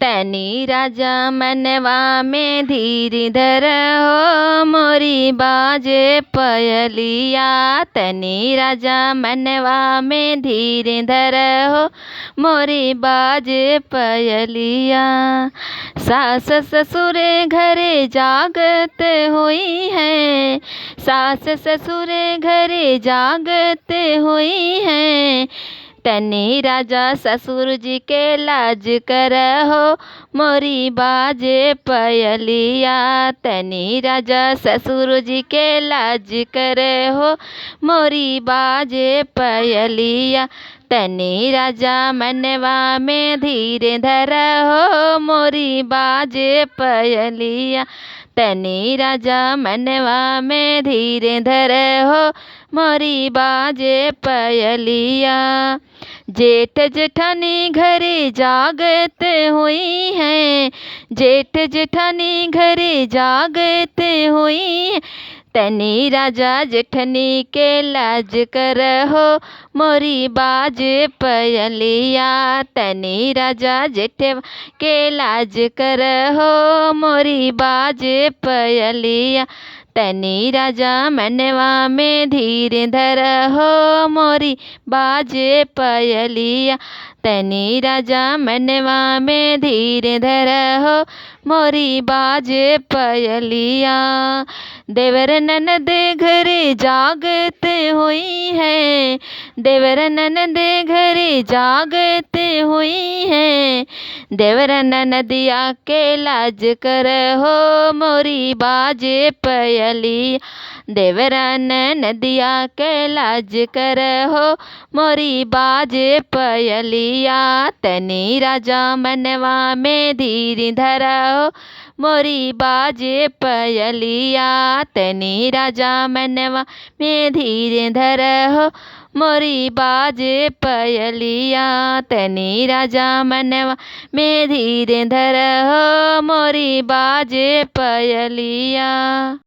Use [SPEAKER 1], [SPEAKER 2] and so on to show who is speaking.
[SPEAKER 1] तैनी राजा मनवा में धीर धर हो, मोरी बाजे पयलिया। तैनी राजा मनवा में धीर धर हो, मोरी बाजे पयलिया। सास ससुर घरे जागत हुई है, सास ससुर घरे जागत हुई है। तैनी राजा ससुर जी के लाज करहो, मोरी बाजे पयलिया। तैनी राजा ससुर जी के लाज करहो, मोरी बाजे पयलिया। तैनी राजा मनवा में धीर धरहो, मोरी बाजे पयलिया। तैनी राजा मनवा में धीर धरहो, मोरी बाजे पयलिया। जेठ जेठानी घरे जागत हुई है, जेठ जेठानी घरे जागत हुई। तैनी राजा जेठनी के लाज करहो, मोरी बाजे पयलिया। तैनी राजा जेठ के लाज करहो, मोरी बाजे पयलिया। तैनी राजा मनवा में धीर धरहो, मोरी बाजे पयलिया। तैनी राजा मनवा में धीर धरहो, मोरी बाजे पयलिया। देवर ननद घरे जागत हुई है, देवर ननद घरे जागत हुई है। देवर ननदिया के लाज करहो, मोरी बाजे पयलिया। देवरा ननदिया के लाज करहो, मोरी बाजे पयलिया। तैनी राजा मनवा में धीर धरहो, मोरी बाजे पयलिया। तैनी राजा मनवा में धीर धरहो, मोरी बाजे पयलिया। तैनी राजा मनवा में धीर धरहो, मोरी बाजे पयलिया।